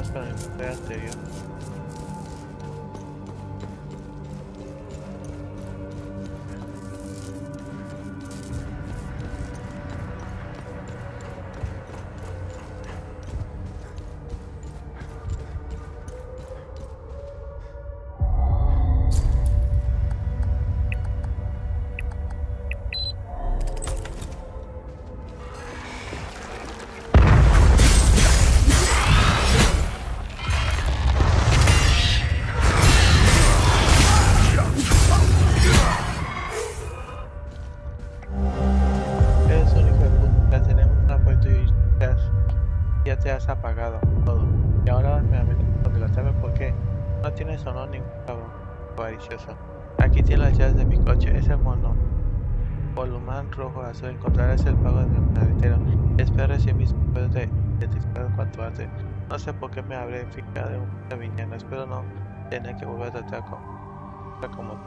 más con el video anterior. Te has apagado todo y ahora me amenazas conmigo. ¿Sabes por qué? No tienes honor ningún cabrón avaricioso. Aquí tienes las llaves de mi coche, ese mono volumán rojo azul. Encontrarás el pago de mi maletero. Espero recibir mis después de identificar cuanto antes. No sé por qué me habré fijado en un villano. Espero no tener que volver a tratar como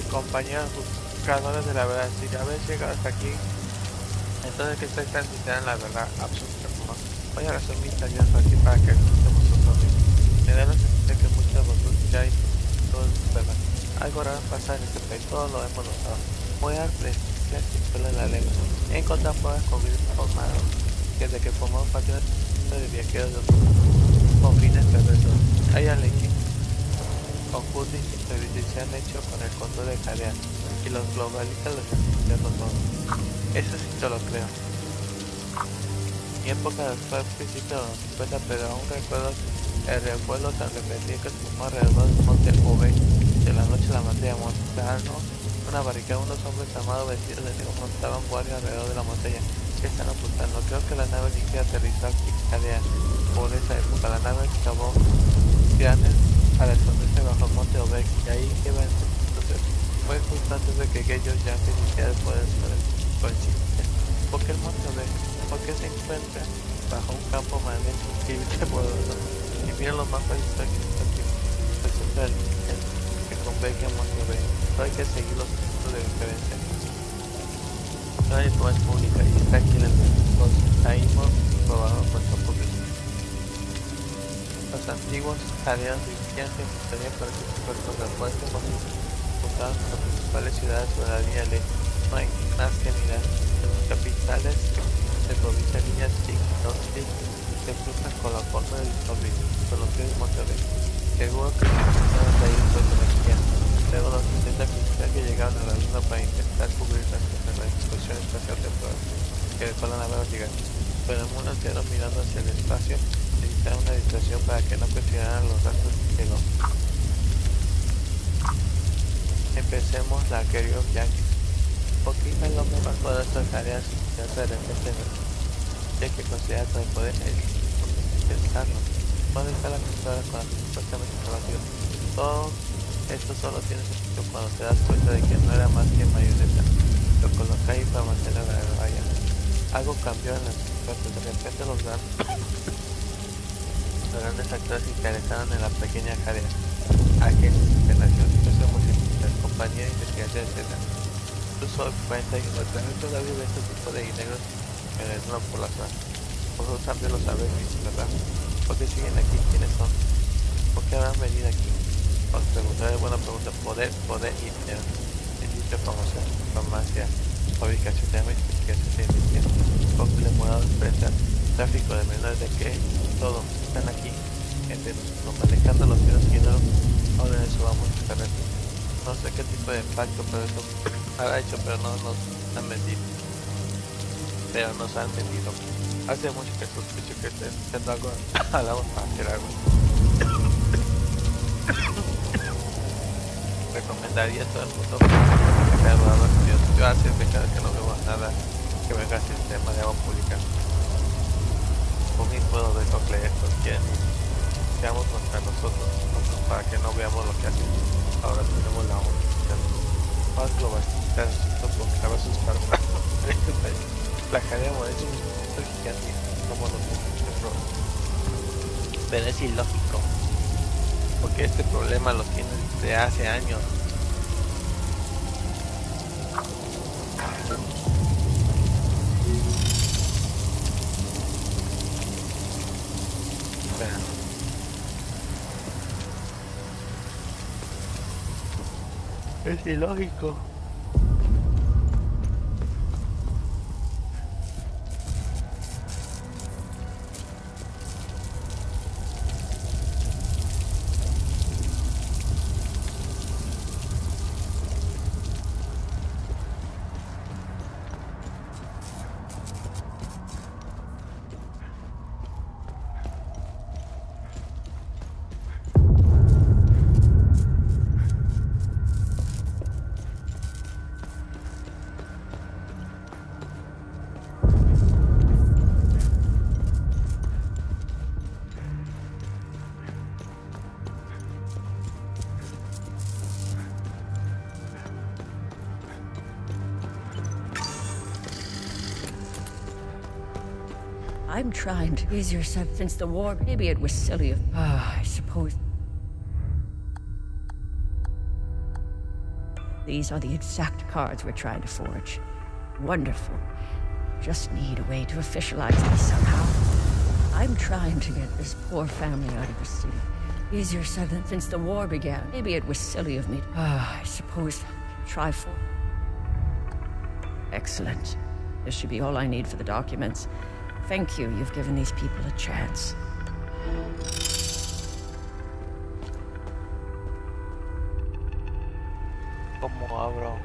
compañeros buscadores de la verdad. Si ya habéis llegado hasta aquí, entonces que estáis tan sinceros en la verdad absoluta. Voy a resumir tareas aquí para que escuchemos vosotros mismos. Me da la sensación que muchos de vosotros ya hay todo es verdad. Algo raro pasa en este país, todos lo hemos notado. Voy a presenciar sin pelo en la lengua. He encontrado pruebas confirmadas desde que formamos parte de viajeros de otros con fines perversos. Hay alegría oculta y se han hecho con el control de tareas y los globalistas los están todo. Eso sí te lo creo. Mi época fue al principio de los 50, pero aún recuerdo el revuelo tan repentino que se formó alrededor del monte Ove. De la noche a la montaña montaron una barricada, unos hombres armados vestidos de negro montaban guardia alrededor de la montaña. ¿Qué están ocultando? Creo que la nave ligera aterrizó aquí en Cadea. Por esa época la nave excavó grandes para esconderse bajo el monte Ove, y ahí lleva entonces. Fue justo antes de que aquellos yankees iniciaran el poder sobre el sitio. ¿Por qué el monte Ove? porque se encuentra bajo un campo magnético increíblemente poderoso. Y miren los mapas históricos aquí. Resulta el que converge a Monterrey. Solo hay que seguir los puntos de referencia. No hay información pública y está aquí en el medio. Ahí hemos probado nuestro propio. Los antiguos aliados dirigían su historia para que sus cuerpos de fuerza juntados con las principales ciudades sobre la línea ley. No hay más que mirar. Los capitales de provincia líneas Tic y Norte se cruzan con la forma del Discovery, conocido en Monterrey. Seguro que los de ahí después de energía. Luego los 60 cristianos que llegaron a la luna para intentar cubrir la exposición espacial temporal que dejó la nave llegar. Pero el mundo entero mirando hacia el espacio necesitaba una distracción para que no cuestionaran los rastros que llegó. Empecemos la querido Yankee. ¿Por qué el hombre más poderoso de estas áreas ya de repente ya que considera todo el poder es pensarlo? ¿Dónde está la computadora con la supuestamente información? Todo esto solo tiene sentido cuando te das cuenta de que no era más que marioneta. Lo coloca ahí para mantener la raya. Algo cambió en las cosas. De repente los grandes actores se interesaron en la pequeña área. Agentes de internación, situación multiplicar, compañía de investigación, etc. Incluso cuenta y también todavía de este tipo de negros en el norte por la zona. Vosotros también lo sabéis, ¿verdad? ¿Por qué siguen aquí? ¿Quiénes son? ¿Por qué habrán venido aquí? Os preguntaré, buena pregunta. Poder y dinero. Industria, promoción, farmacia, fabricación de armas, investigación de investigación, cócteles morados, prensa, tráfico de menores, de qué, todo. Están aquí, entre nosotros, manejando los videos que no ahora eso vamos a estar aquí. No sé qué tipo de impacto, pero eso habrá hecho, pero no nos han vendido. Hace mucho que sospecho que estén haciendo algo al lado para hacer algo. Recomendaría a todo el mundo que sea dudado. Yo hace fechas que no veo nada que venga al sistema de agua pública. Con mi puedo de concluir esto, quieren seamos contra nosotros para que no veamos lo que hacen. Ahora tenemos la ONU. Más globalistas con cabezas para placaremos, es un gigante como los otros. Pero es ilógico, porque este problema lo tiene desde hace años. Es ilógico. I'm trying to ease yourself since the war. Maybe it was silly of... I suppose. These are the exact cards we're trying to forge. Wonderful. Just need a way to officialize this somehow. I'm trying to get this poor family out of the city. Easier said than since the war began. Maybe it was silly of me. I suppose. Try for... Excellent. This should be all I need for the documents. Thank you. You've given these people a chance. ¿Cómo abro?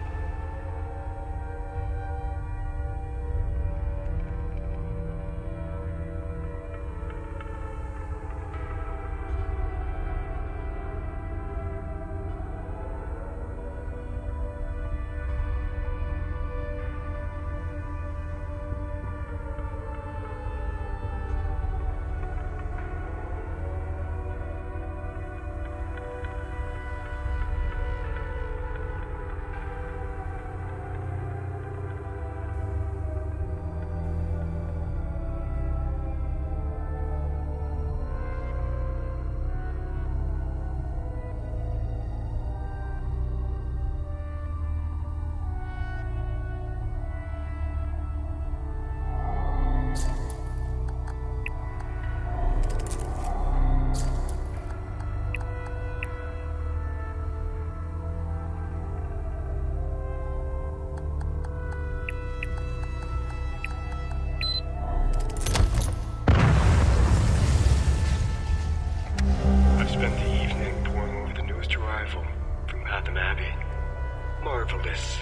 marvelous.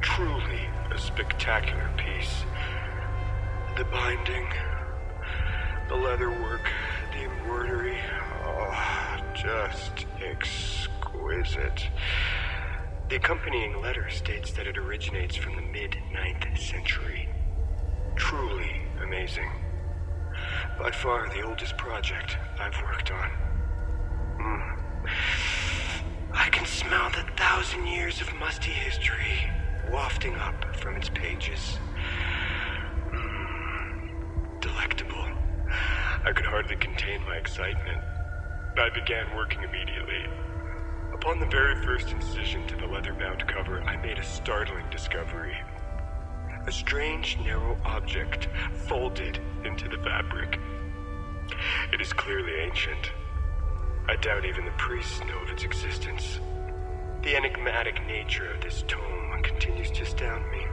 Truly a spectacular piece. The binding, the leatherwork, the embroidery, oh, just exquisite. The accompanying letter states that it originates from the mid-9th century. Truly amazing. By far the oldest project I've worked on. I can smell the 1,000 years of musty history wafting up from its pages. Delectable. I could hardly contain my excitement. I began working immediately. Upon the very first incision to the leather-bound cover, I made a startling discovery. A strange, narrow object folded into the fabric. It is clearly ancient. I doubt even the priests know of its existence. The enigmatic nature of this tome continues to astound me.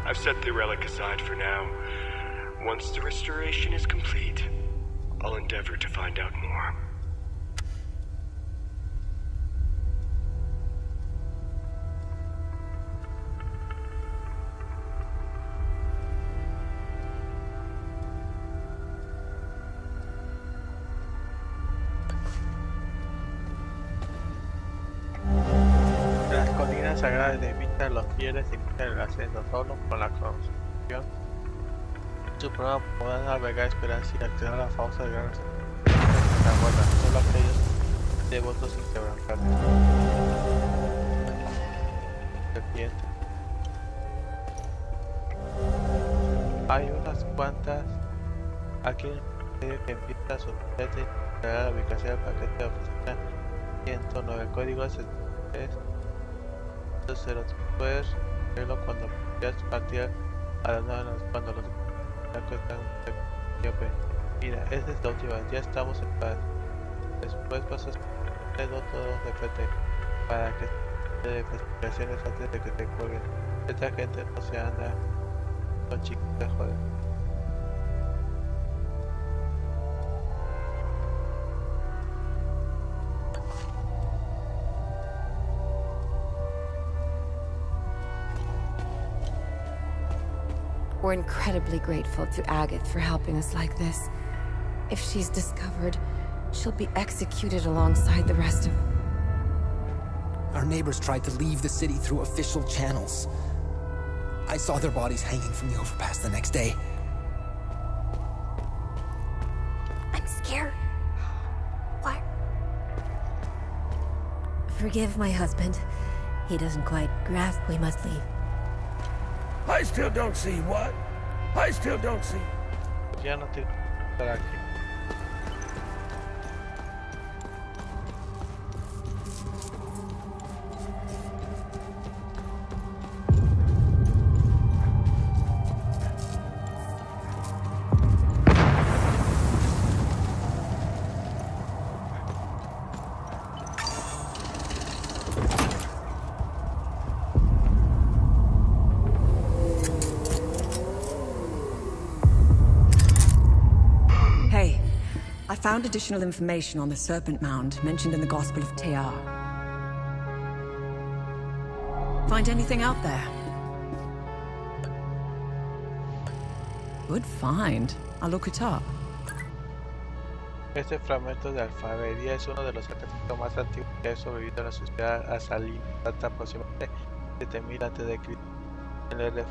I've set the relic aside for now. Once the restoration is complete, I'll endeavor to find out more. Las colinas sagradas limitan los fieles y limitan el ascenso solo con la construcción. Su prueba podrán navegar esperanza y acceder a la fausa de gran guarda, solo aquellos devotos inquebrantables. Serpiente. Hay unas cuantas aquí en el que empieza su paquete y la ubicación del paquete de oficina 109. El código es 0. Puedes verlo cuando quieras partir a las 9 cuando los mira, esta es la última, ya estamos en paz. Después pasas todo de frente para que te dé investigaciones antes de que te cuelguen. Esta gente no se anda con chiquitas, joder. We're incredibly grateful to Agatha for helping us like this. If she's discovered, she'll be executed alongside the rest of... Our neighbors tried to leave the city through official channels. I saw their bodies hanging from the overpass the next day. I'm scared. What? Forgive my husband. He doesn't quite grasp we must leave. I still don't see what? I still don't see. Ya no te para aquí. I found additional information on the Serpent Mound mentioned in the Gospel of Tear. Find anything out there? Good find. I'll look it up. Este fragmento de alfabería es uno de los artefactos más antiguos que ha sobrevivido en la sociedad asalina, data aproximadamente 7000 a.C. En el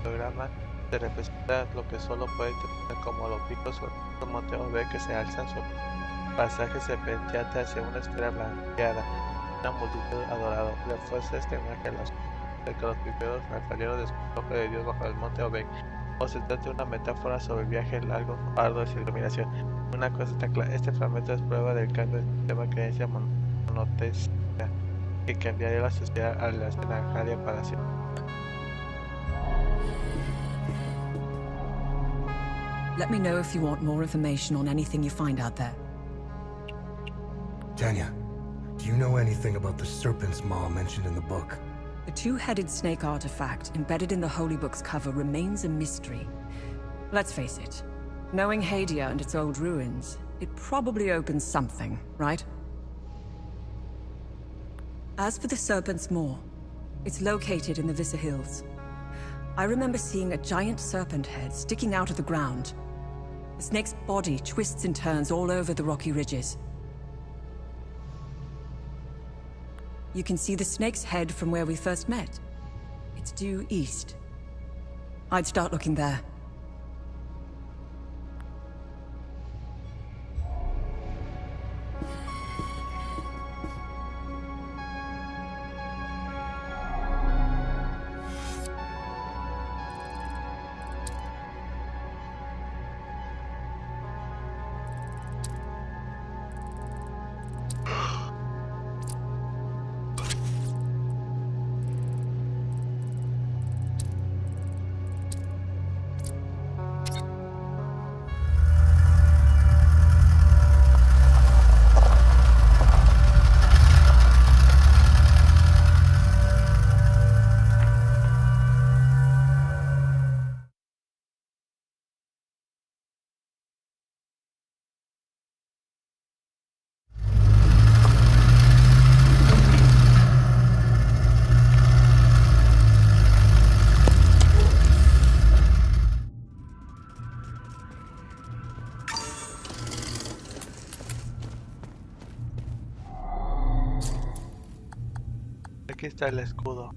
programa se representa lo que solo puede interpretar como los picos sobre el monte Ove que se alzan sobre un pasaje serpenteante hacia una esfera blanqueada, una multitud adorada. Refuerza esta imagen de que los primeros salieron de su ojo de Dios bajo el monte Ove, o se trata de una metáfora sobre el viaje largo, arduo de iluminación. Una cosa está clara, este fragmento es prueba del cambio del sistema de creencia monoteísta que cambiaría la sociedad a la escenaria para siempre. Let me know if you want more information on anything you find out there. Tanya, do you know anything about the Serpent's Maw mentioned in the book? The two-headed snake artifact embedded in the Holy Book's cover remains a mystery. Let's face it, knowing Hadia and its old ruins, it probably opens something, right? As for the Serpent's Maw, it's located in the Visita Hills. I remember seeing a giant serpent head sticking out of the ground. The snake's body twists and turns all over the rocky ridges. You can see the snake's head from where we first met. It's due east. I'd start looking there. Aquí está el escudo.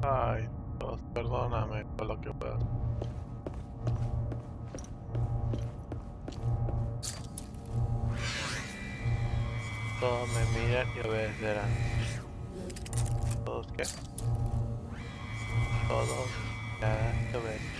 Ay, Dios, perdóname por lo que puedo. Todos me miran y obedecerán. ¿Todos qué? Todos ya que obedecen.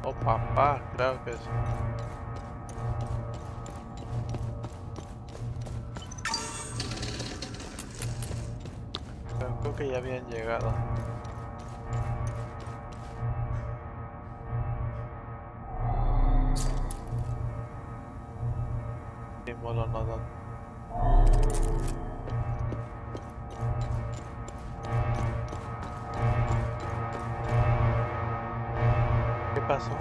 Oh, papá, claro que sí. Pero creo que ya habían llegado. Símbolo no da. ¿Qué pasó?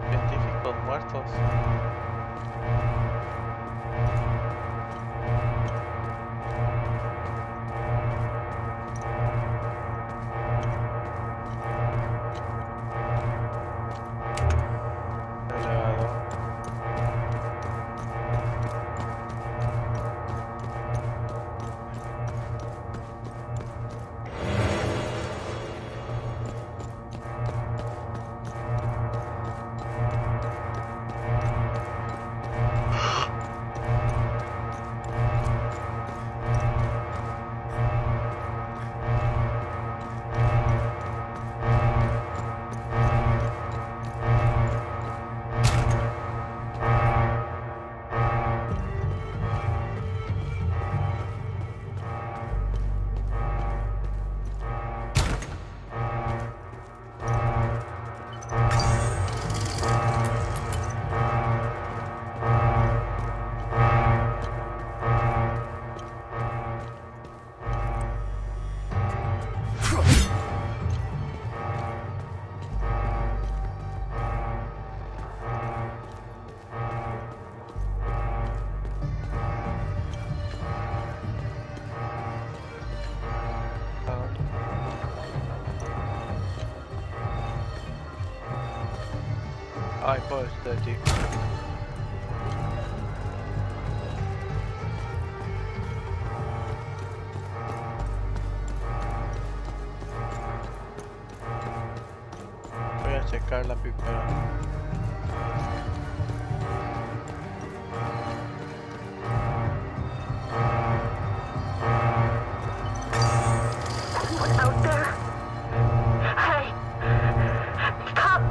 Científicos muertos. Ay, por este chico. Voy a checar la primera. Out there? Hey! Stop!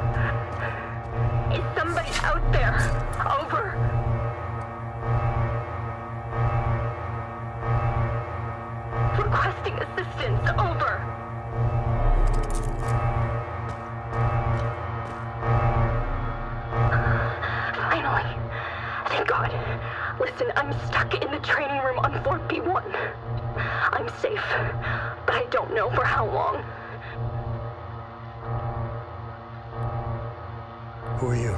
Is somebody out there? Over. Requesting assistance. Over. Finally. Thank God. Listen, I'm stuck in the training room on 4P1. I'm safe, but I don't know for how long. Who are you?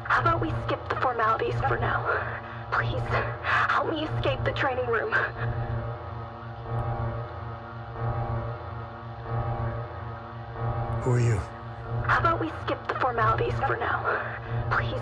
How about we skip the formalities for now? Please, help me escape the training room. Who are you? How about we skip the formalities for now? Please.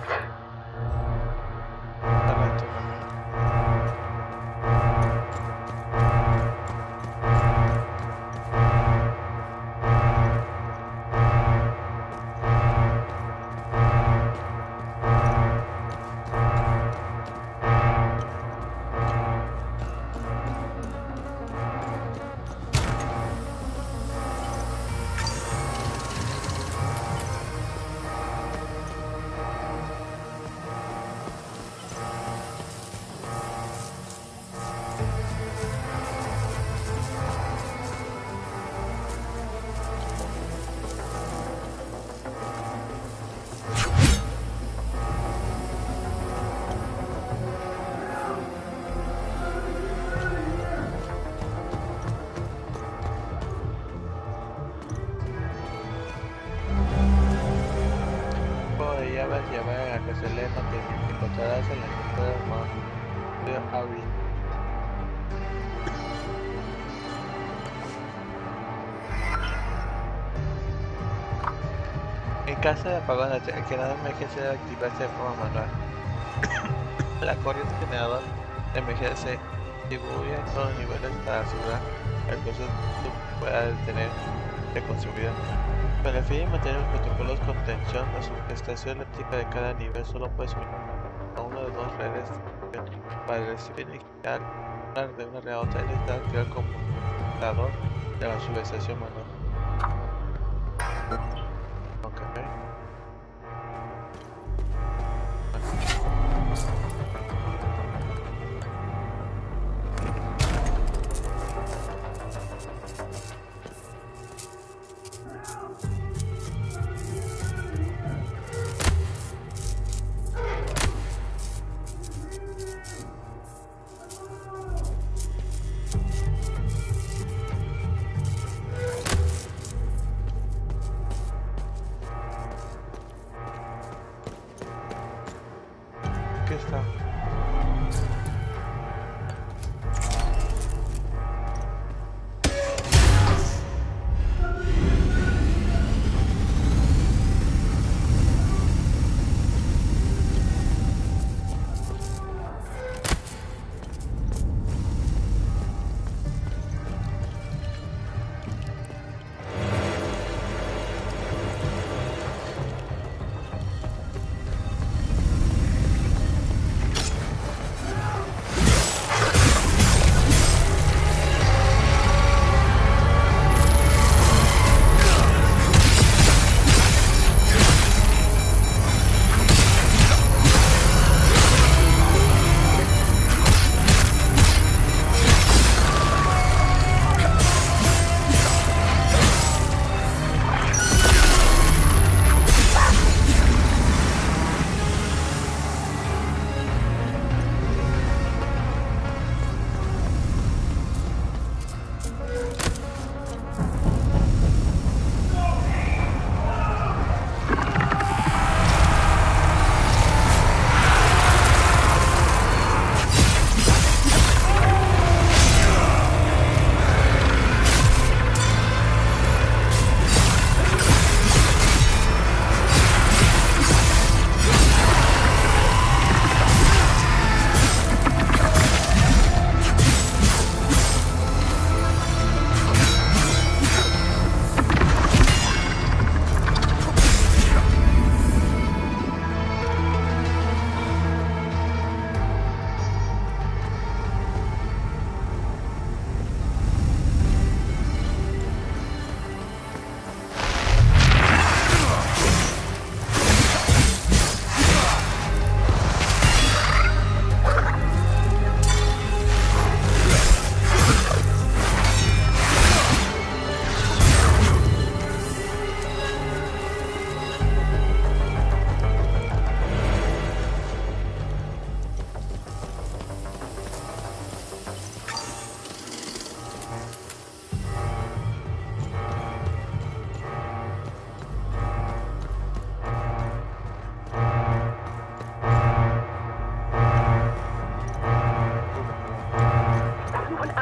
Llevar a que se le mantenga y encontrarás en la entrada del mar de Avi. En caso de apagón, el generador de emergencia debe activarse de forma manual. La corriente generador de emergencia se distribuye en todos los niveles para asegurar que el proceso pueda detenerse con seguridad. Para el fin de mantener los protocolos de contención, la subestación eléctrica de cada nivel solo puede subir a uno de dos redes para recibir inicial de una red a otra. Necesita activar el computador de la subestación manual. Okay.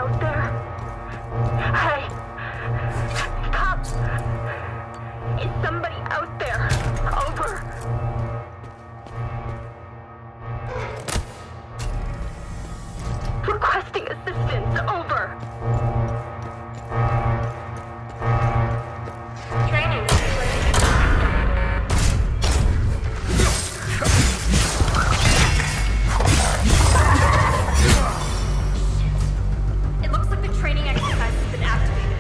out there? Hey! Stop! Is somebody out there? Over. Requesting assistance. Over. Training. It looks like the training exercise has been activated.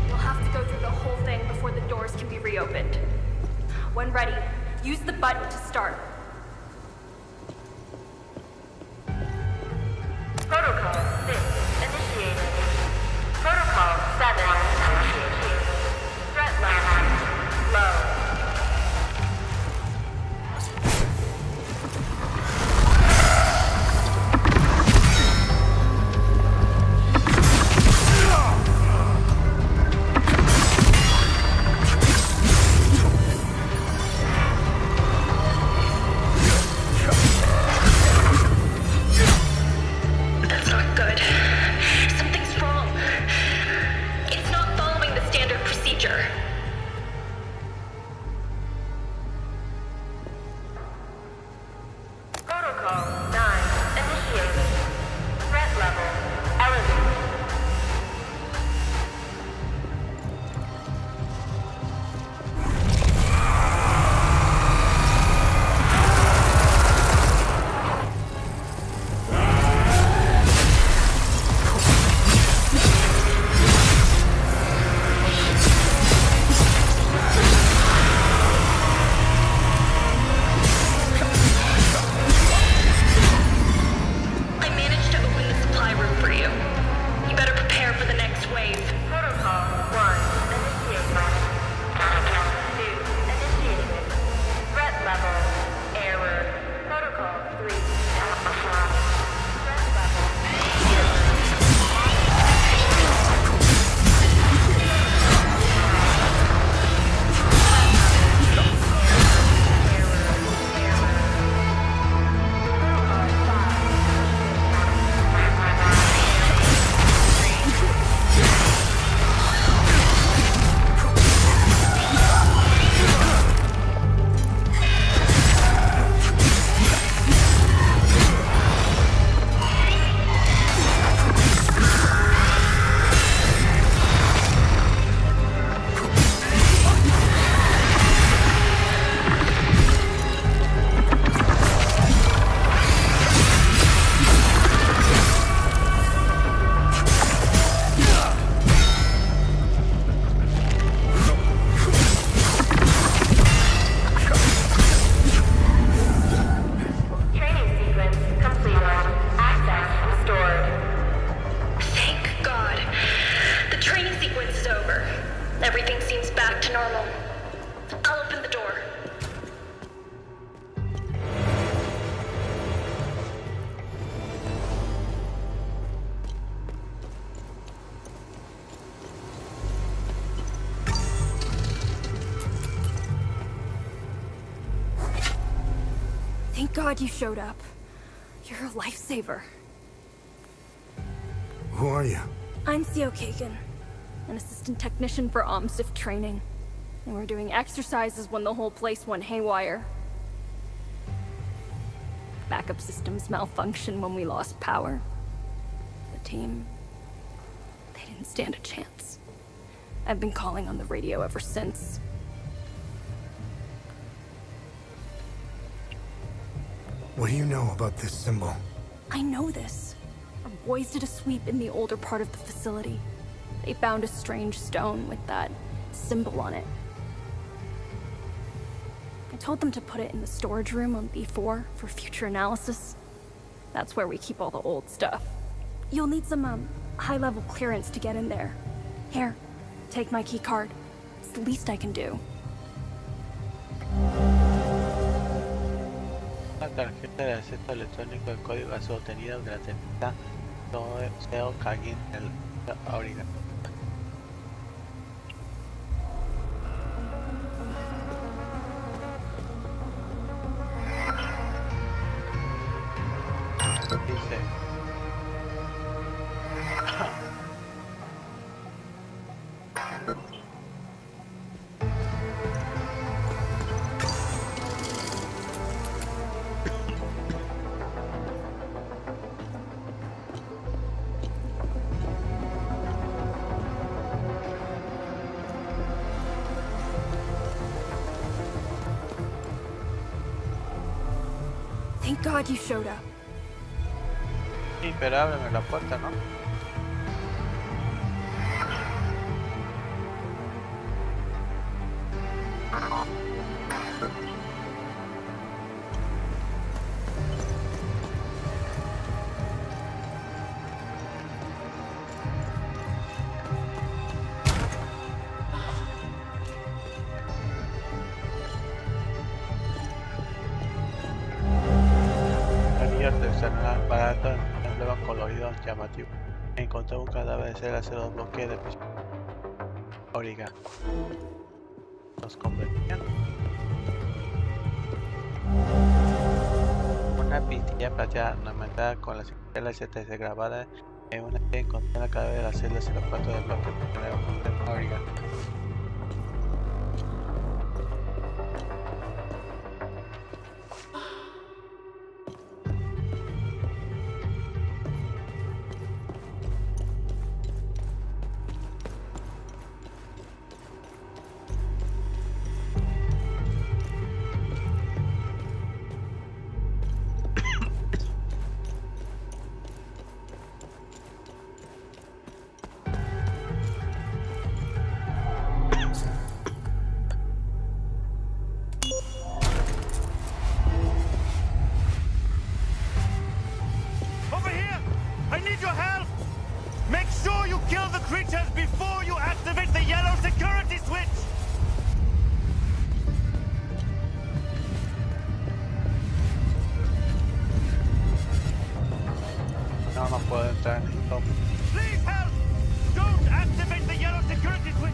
You'll have to go through the whole thing before the doors can be reopened. When ready, use the button to start. Protocol 6 initiated. Protocol 7 initiated. Threat level low. That's not good. Something's wrong. It's not following the standard procedure. Protocol 9 initiated. Threat level elevated. I managed to open the supply room for you. You better prepare for the next wave. Protocol 1 initiated. Protocol 2 initiated. Threat level error. Protocol 3 threat Training sequence completed. Access restored. Thank God. The training sequence is over. Everything seems back to normal. I'll open the door. Thank God you showed up. You're a lifesaver. Who are you? I'm Theo Kagan, an assistant technician for OMSIF training. And we're doing exercises when the whole place went haywire. Backup systems malfunctioned when we lost power. The team, they didn't stand a chance. I've been calling on the radio ever since. What do you know about this symbol? I know this. Our boys did a sweep in the older part of the facility. They found a strange stone with that symbol on it. I told them to put it in the storage room on B4 for future analysis. That's where we keep all the old stuff. You'll need some, high-level clearance to get in there. Here, take my key card. It's the least I can do. La tarjeta de acceso electrónico de código ha sido obtenida durante la Theo Kagan en Oregon. Dice God you showed up. Sí, pero ábreme la puerta, ¿no? Anillo artesanal barato, emblema colorido llamativo. Encontré un cadáver de cera, hace los bloques de prisión. Origa. Nos convertían. Una pintilla plateada ornamentada con las estrellas STS grabadas en una que encontré en la cadáver de la celda 04 del bloque de Origa. Over here! I need your help! Make sure you kill the creatures before you activate the yellow security switch! No, no puedo entrar ni cómo. Please help! Don't activate the yellow security switch!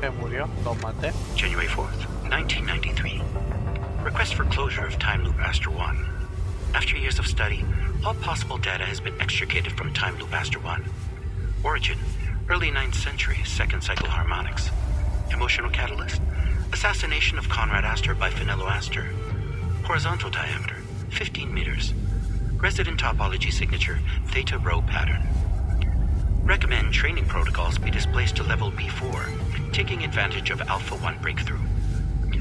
Se murió, lo maté. January 4th, 1993. Request for closure of Time Loop Aster 1. After years of study, all possible data has been extricated from Time Loop Aster 1. Origin, early 9th century, second cycle harmonics. Emotional catalyst, assassination of Conrad Astor by Finello Astor. Horizontal diameter, 15 meters. Resident topology signature, Theta Rho pattern. Recommend training protocols be displaced to level B4, taking advantage of Alpha 1 breakthrough.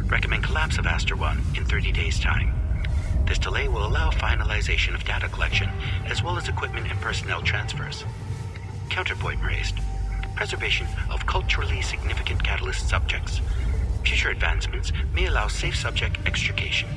Recommend collapse of Astor 1 in 30 days' time. This delay will allow finalization of data collection, as well as equipment and personnel transfers. Counterpoint raised. Preservation of culturally significant catalyst subjects. Future advancements may allow safe subject extrication.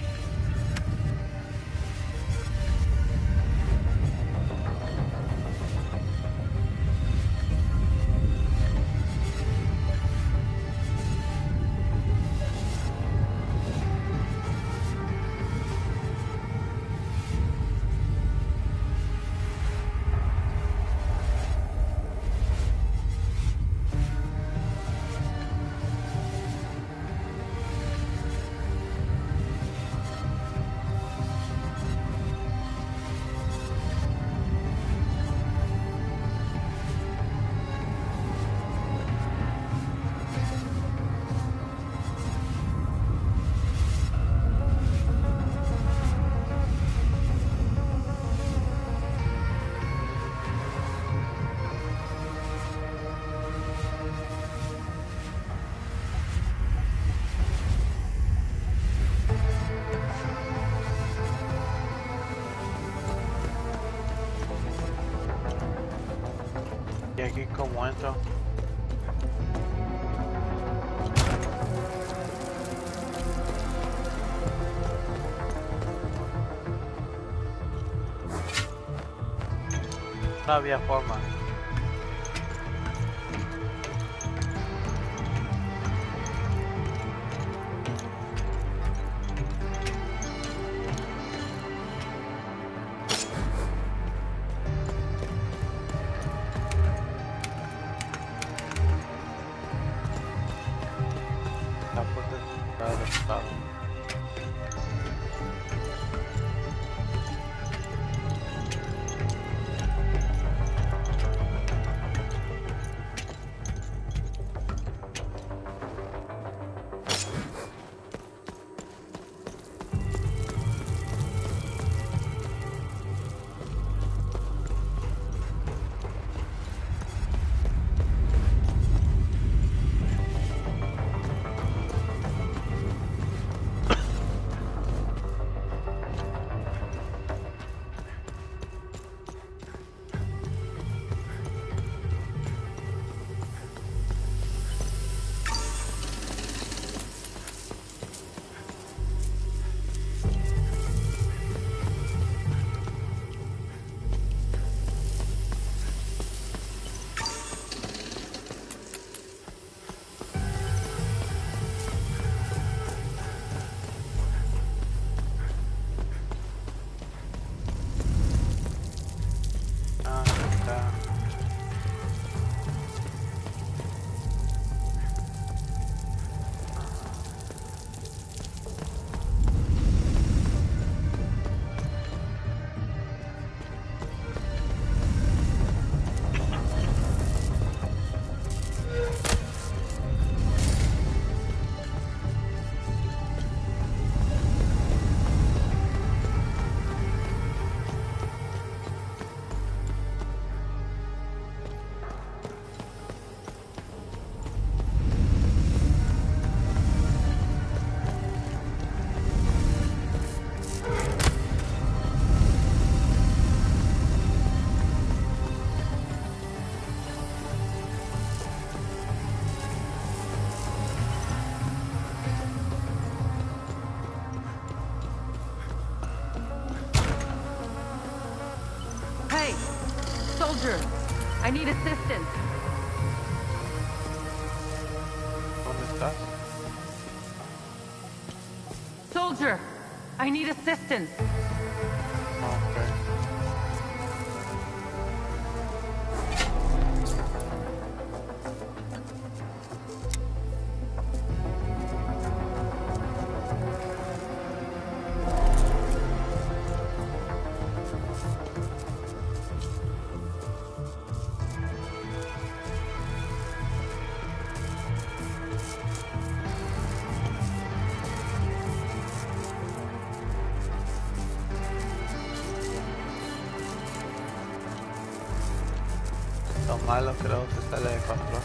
aquí como entro. No había forma. La puerta está derrotada. Soldier, I need assistance. ¿Dónde estás? Soldier, I need assistance. Okay. Lo malo creo que sale de control.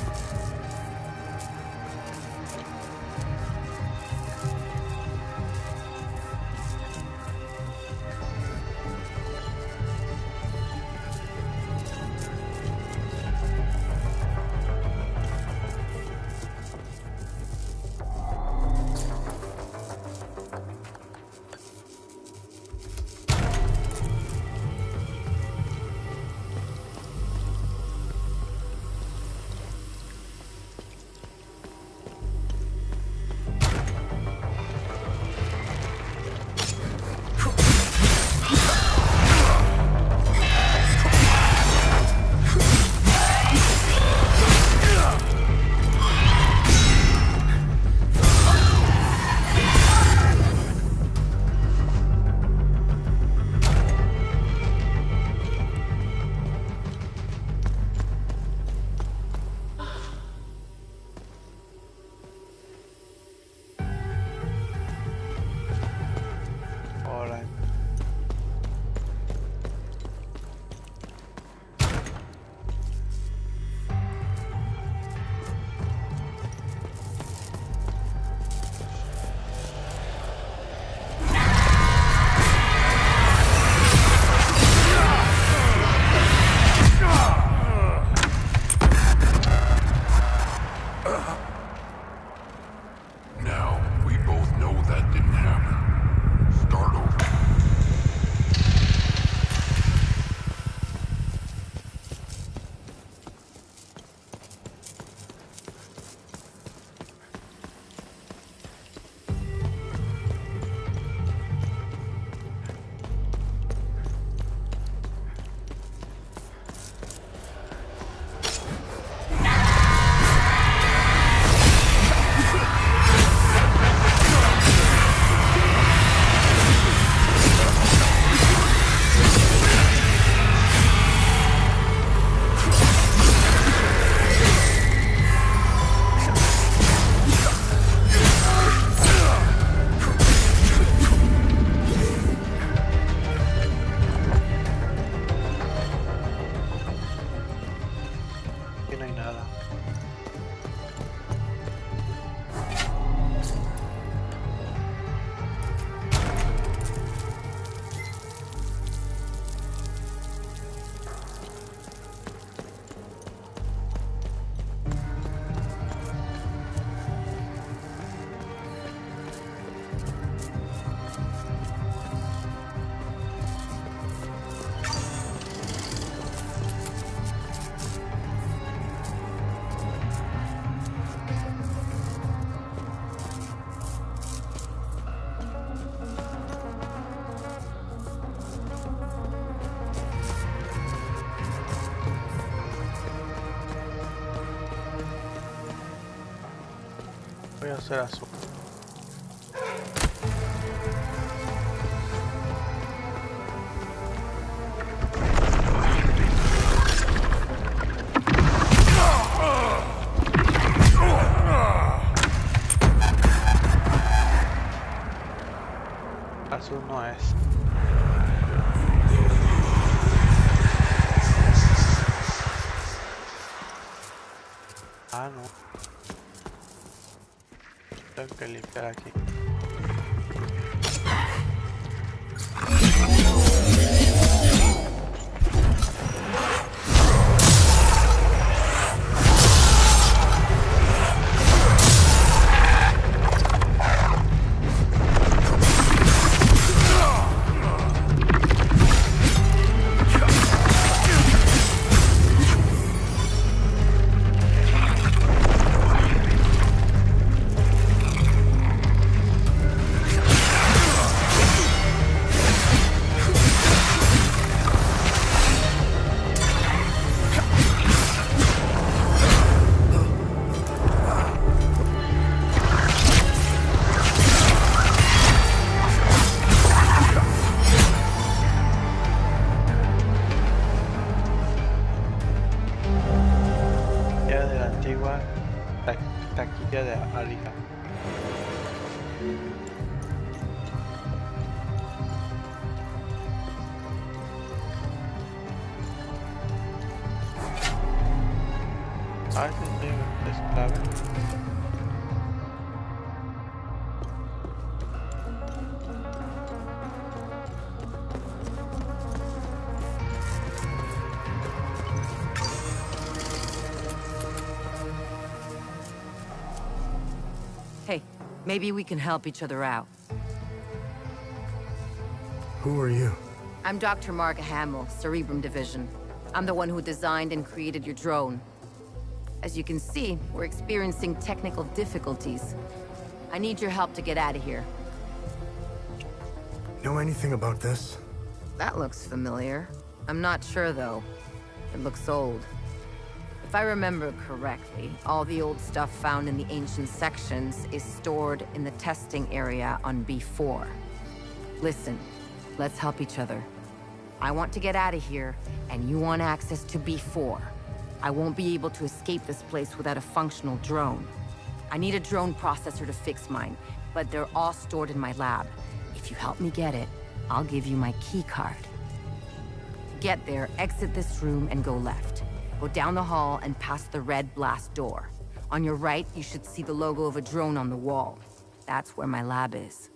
Voy a hacer azul. Azul no es. Ah, no. Tengo que limpiar aquí. Taquilla de alija. Ah, ese es clave. Hey, maybe we can help each other out. Who are you? I'm Dr. Mark Hamill, Cerebrum Division. I'm the one who designed and created your drone. As you can see, we're experiencing technical difficulties. I need your help to get out of here. Know anything about this? That looks familiar. I'm not sure, though. It looks old. If I remember correctly, all the old stuff found in the ancient sections is stored in the testing area on B4. Listen, let's help each other. I want to get out of here, and you want access to B4. I won't be able to escape this place without a functional drone. I need a drone processor to fix mine, but they're all stored in my lab. If you help me get it, I'll give you my key card. To get there, exit this room and go left. Go down the hall and past the red blast door. On your right, you should see the logo of a drone on the wall. That's where my lab is.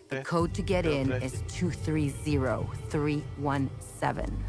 The code to get in is 230317.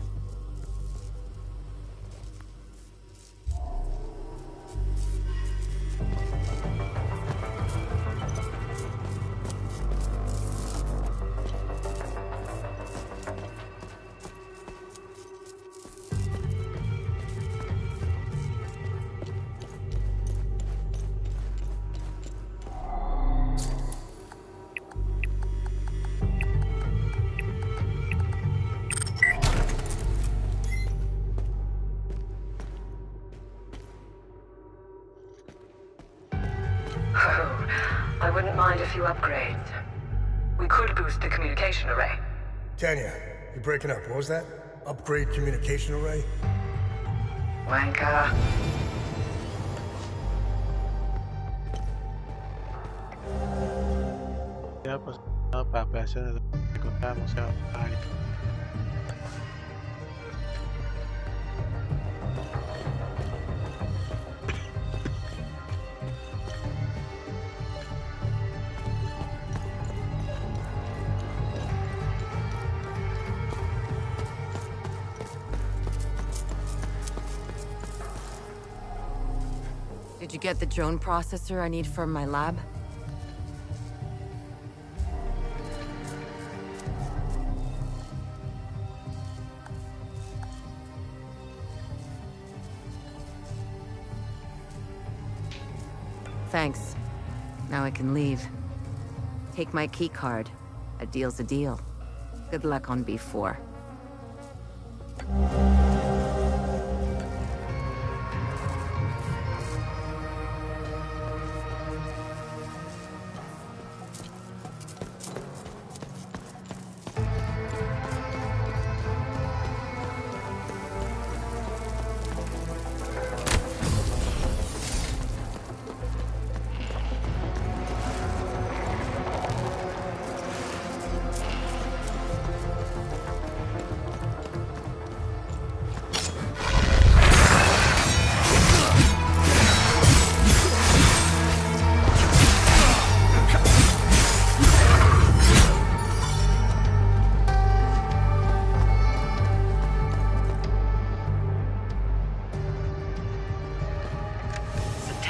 I wouldn't mind a few upgrades. We could boost the communication array. Tanya, you're breaking up. What was that? Upgrade communication array? Wanker. Ya pues no, para operaciones de encontramos ya área. Did you get the drone processor I need for my lab? Thanks. Now I can leave. Take my key card. A deal's a deal. Good luck on B4.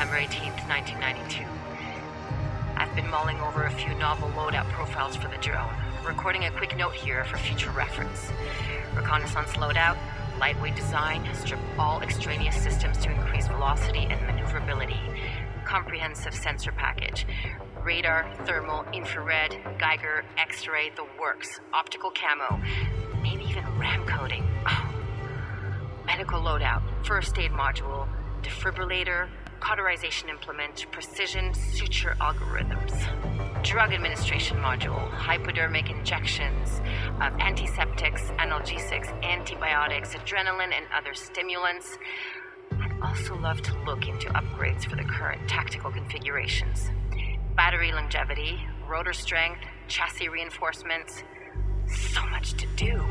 September 18th, 1992. I've been mulling over a few novel loadout profiles for the drone, recording a quick note here for future reference. Reconnaissance loadout, lightweight design, strip all extraneous systems to increase velocity and maneuverability. Comprehensive sensor package. Radar, thermal, infrared, Geiger, X-ray, the works. Optical camo. Maybe even RAM coding. Oh. Medical loadout, first aid module, defibrillator, cauterization implement, precision suture algorithms. Drug administration module, hypodermic injections, antiseptics, analgesics, antibiotics, adrenaline, and other stimulants. I'd also love to look into upgrades for the current tactical configurations. Battery longevity, rotor strength, chassis reinforcements. So much to do.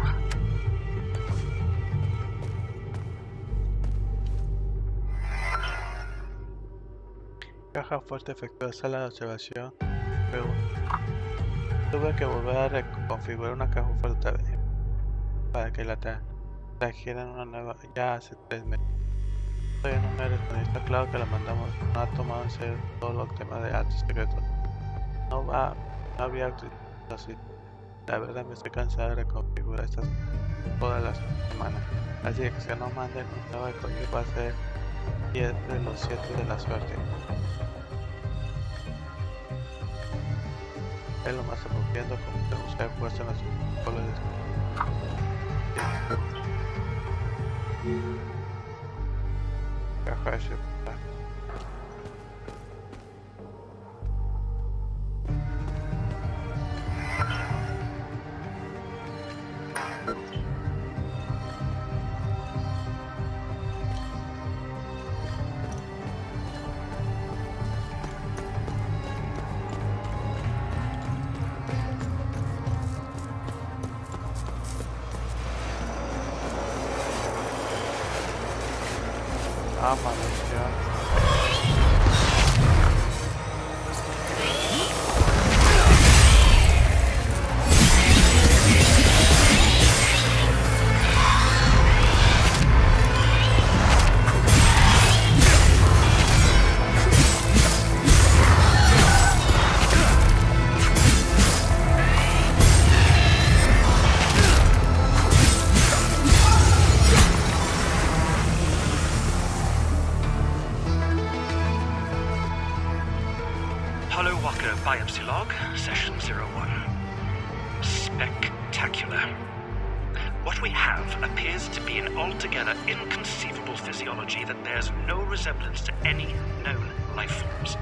Caja fuerte efectuó sala de observación. Tuve que volver a reconfigurar una caja fuerte para que la trajeran una nueva ya hace 3 meses. Soy un recepcionista, claro que la mandamos. No ha tomado en serio todos los temas de alto secreto. No había así. La verdad me estoy cansado de reconfigurar estas todas las semanas. Así que si no manden un nuevo código va a ser 7 de los 7 de la suerte. Es lo más apropiado como buscar fuerza en los colores. Caja de seguridad. Maldición. Biopsy log, session 01. Spectacular. What we have appears to be an altogether inconceivable physiology that bears no resemblance to any known life forms.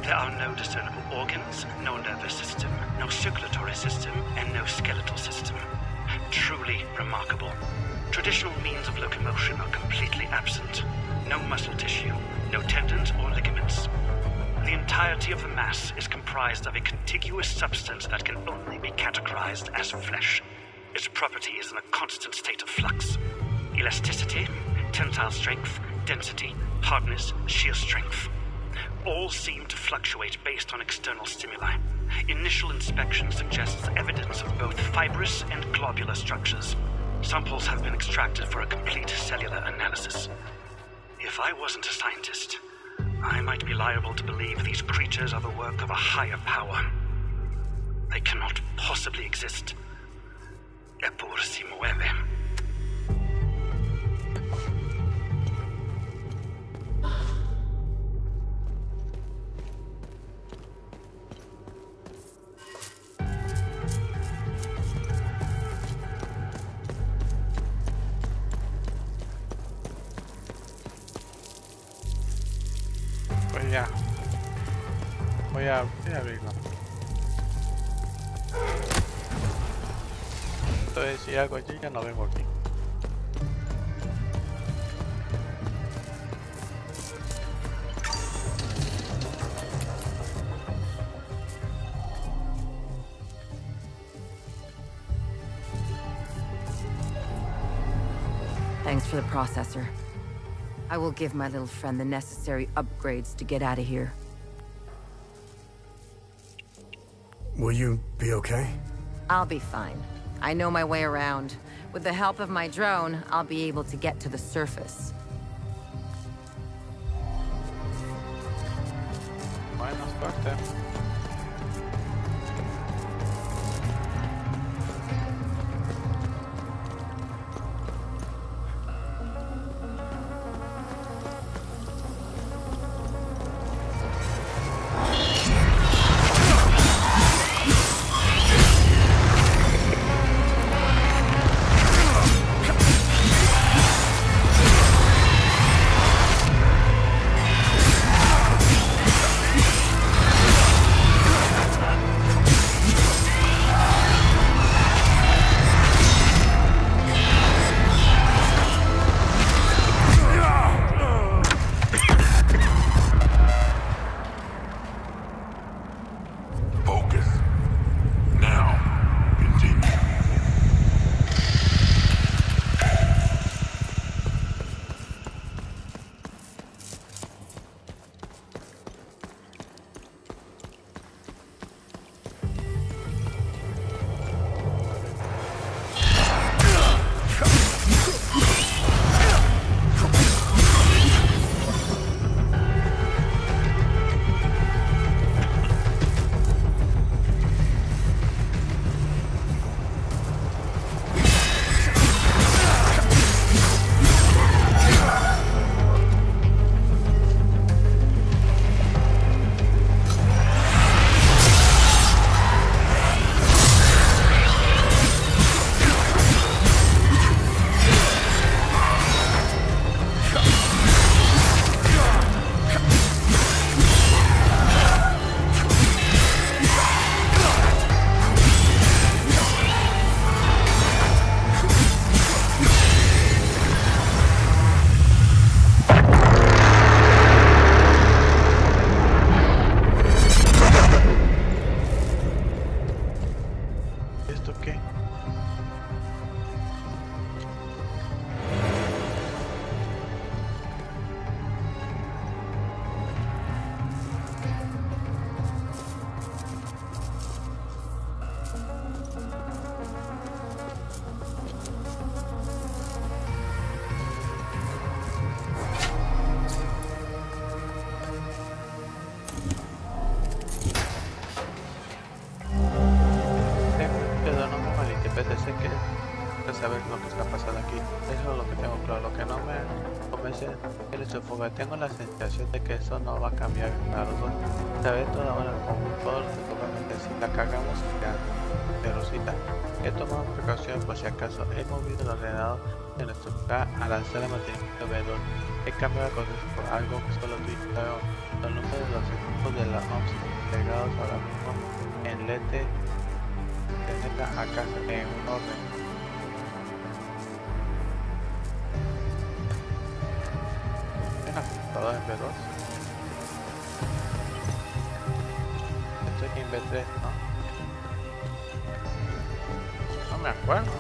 There are no discernible organs, no nervous system, no circulatory system, and no skeletal system. Truly remarkable. Traditional means of locomotion are completely absent. No muscle tissue, no tendons or ligaments. The entirety of the mass is comprised of a contiguous substance that can only be categorized as flesh. Its property is in a constant state of flux. Elasticity, tensile strength, density, hardness, shear strength. All seem to fluctuate based on external stimuli. Initial inspection suggests evidence of both fibrous and globular structures. Samples have been extracted for a complete cellular analysis. If I wasn't a scientist, I might be liable to believe these creatures are the work of a higher power. They cannot possibly exist. Epur si mueve. Voy a abrirlo. Entonces si hago allí ya no vengo aquí. Thanks for the processor. I will give my little friend the necessary upgrades to get out of here. Will you be okay? I'll be fine. I know my way around. With the help of my drone, I'll be able to get to the surface. Bueno, suerte. Saber lo que está pasando aquí. Eso es lo que tengo claro. Lo que no me convence es el hecho de fuego. Tengo la sensación de que eso no va a cambiar para los dos. Saber toda hora como todos los obviamente si la cagamos ya. Pero cita. He tomado precauciones por si acaso. He movido el ordenador de nuestro lugar a la sala de mantenimiento B2. He cambiado la cosa por algo que solo tú y yo sabemos. Los números de los equipos de la OMS integrados ahora mismo en LET tenerla a casa en un orden. Todo en B2. Estoy aquí en B3, ¿no? No me acuerdo.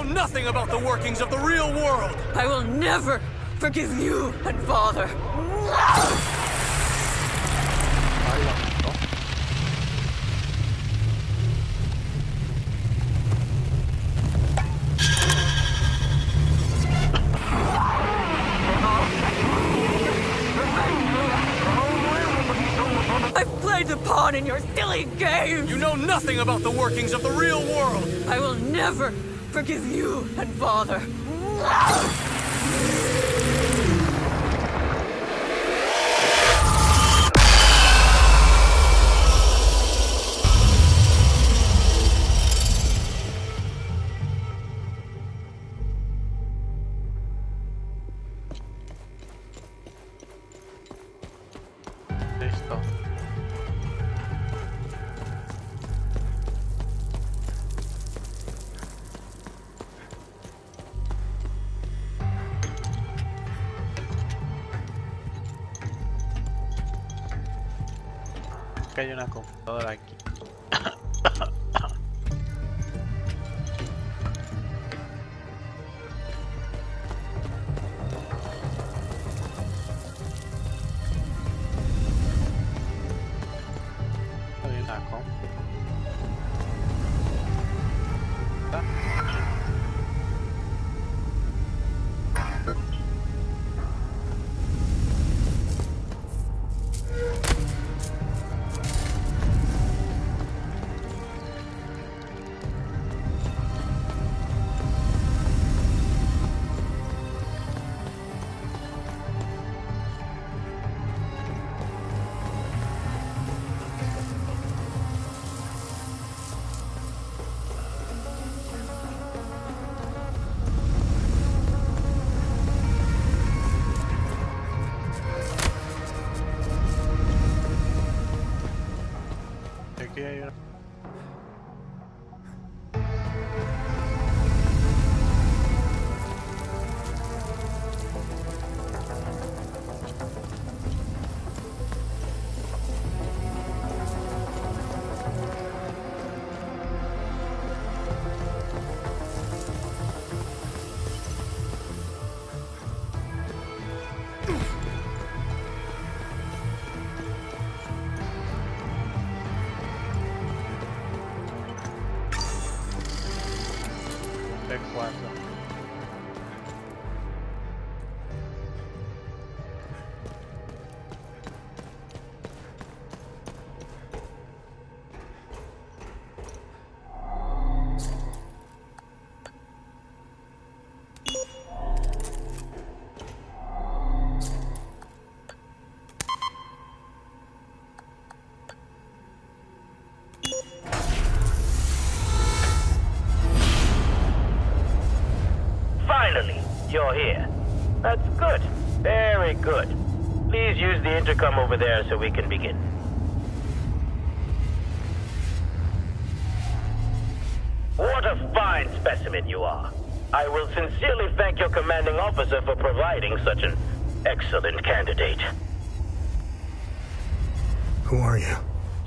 Nothing about the workings of the real world! I will never forgive you and Father. I've played the pawn in your silly game! You know nothing about the workings of the real world! I will never forgive you and Father. Que hay una computadora aquí. Hay una computadora. Aquí hay una... P4. Finally, you're here. That's good. Very good. Please use the intercom over there so we can begin. What a fine specimen you are. I will sincerely thank your commanding officer for providing such an excellent candidate. Who are you?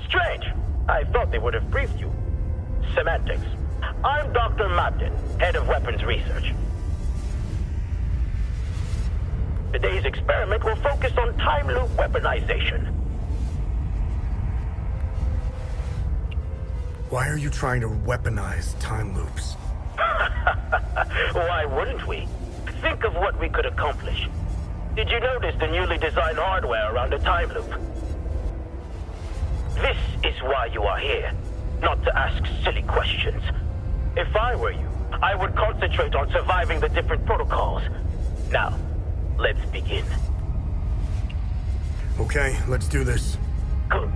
Strange. I thought they would have briefed you. Semantics. I'm Dr. Mabden, head of weapons research. Today's experiment will focus on time loop weaponization. Why are you trying to weaponize time loops? Why wouldn't we? Think of what we could accomplish. Did you notice the newly designed hardware around the time loop? This is why you are here, not to ask silly questions. If I were you, I would concentrate on surviving the different protocols. Now, let's begin. Okay, let's do this. Good.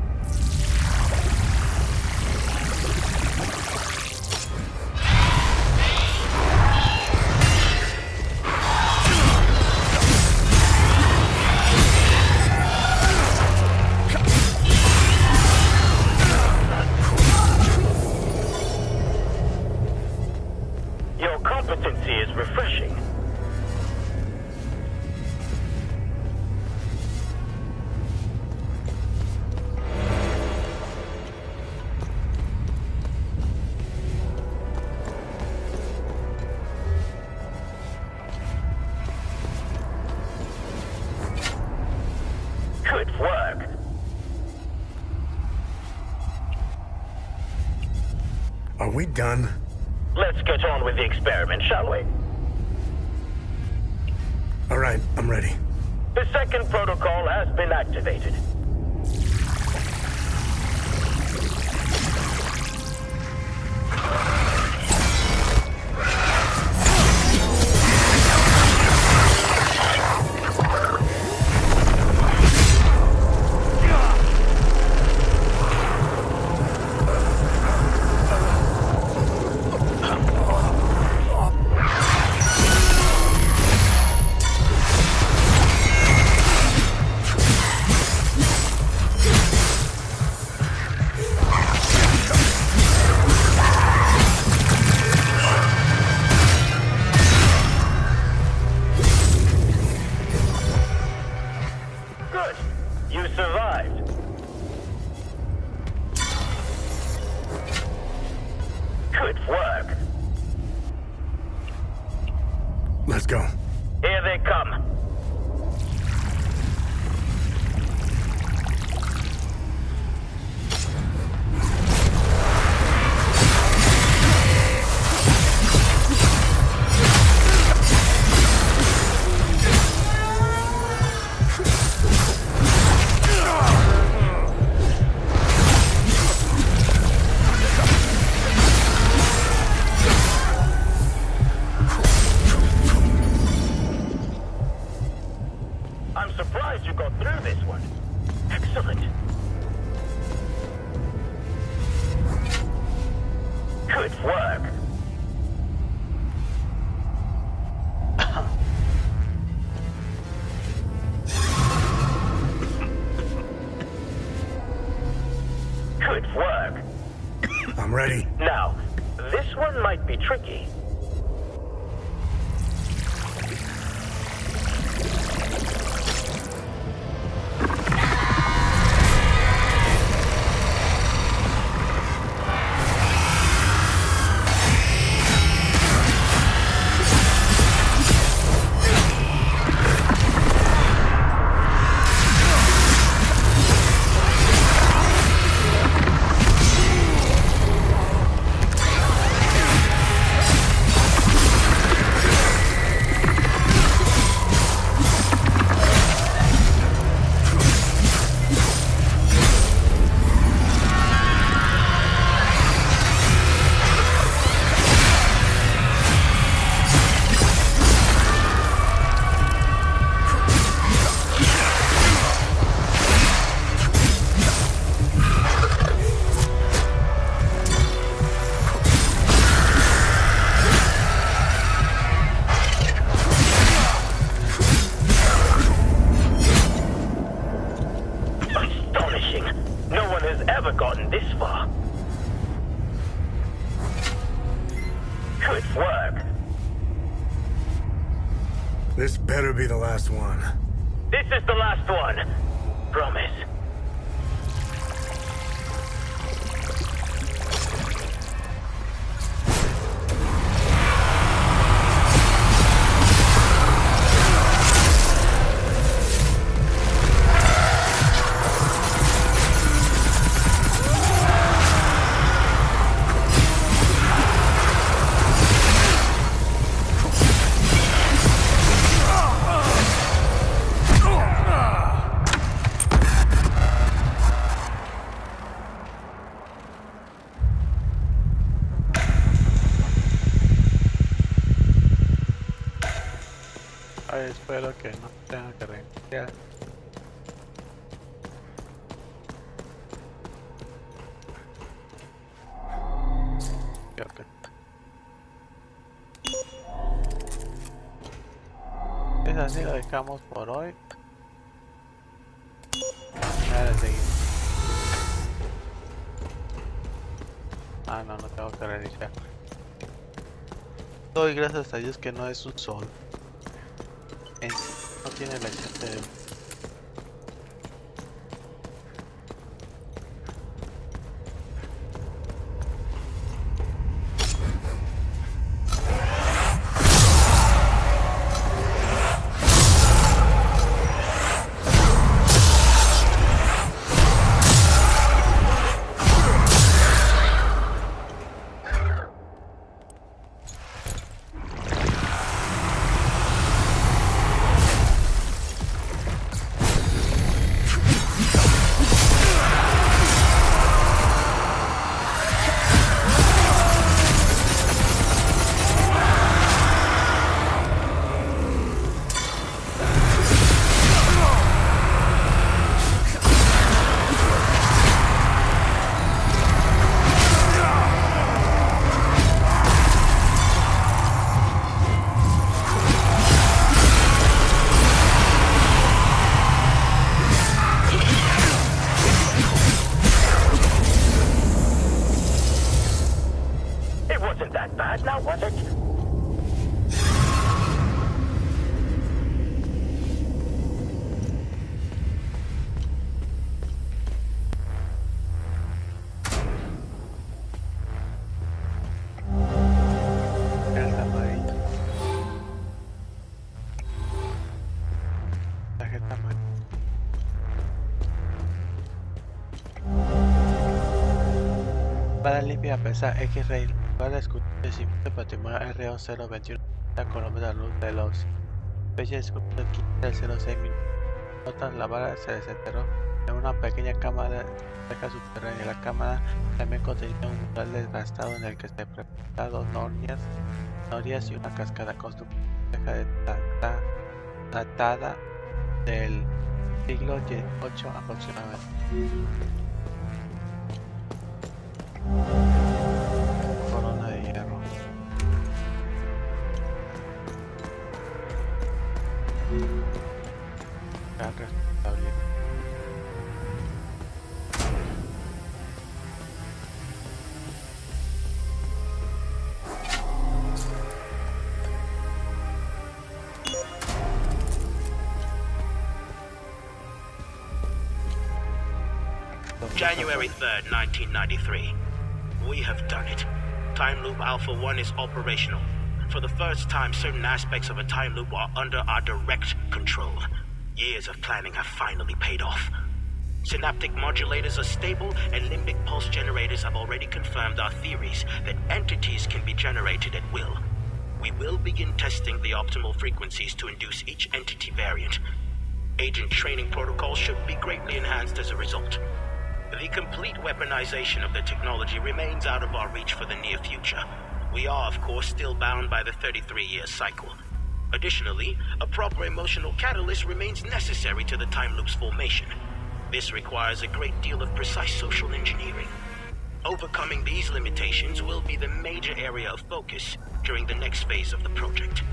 Your competency is refreshing. Good work. Are we done? Let's get on with the experiment, shall we? All right, I'm ready. The second protocol has been activated. Let's go. Here they come. I'm ready. Now, this one might be tricky. This better be the last one. This is the last one. Promise. Espero que no tenga que reiniciar. Es así, lo dejamos por hoy. Ahora seguimos. Ah, no tengo que reiniciar. Doy gracias a Dios que no es un sol. No tiene la chance de... Cámara limpia pesa X-ray, lugar de escuchar el cimiento patrimonio R021 kilómetros a luz de los fecha de escuchar 15:06 minutos. Notas, la bala se desenterró en una pequeña cámara cerca subterránea. La cámara también contenía un mural desgastado en el que se representaban dos norias y una cascada constructiva datada del siglo VIII aproximadamente. Corona de hierro. Gran responsabilidad. January 3rd, 1993. We have done it. Time Loop Alpha 1 is operational. For the first time, certain aspects of a time loop are under our direct control. Years of planning have finally paid off. Synaptic modulators are stable, and limbic pulse generators have already confirmed our theories that entities can be generated at will. We will begin testing the optimal frequencies to induce each entity variant. Agent training protocols should be greatly enhanced as a result. The complete weaponization of the technology remains out of our reach for the near future. We are, of course, still bound by the 33-year cycle. Additionally, a proper emotional catalyst remains necessary to the time loop's formation. This requires a great deal of precise social engineering. Overcoming these limitations will be the major area of focus during the next phase of the project.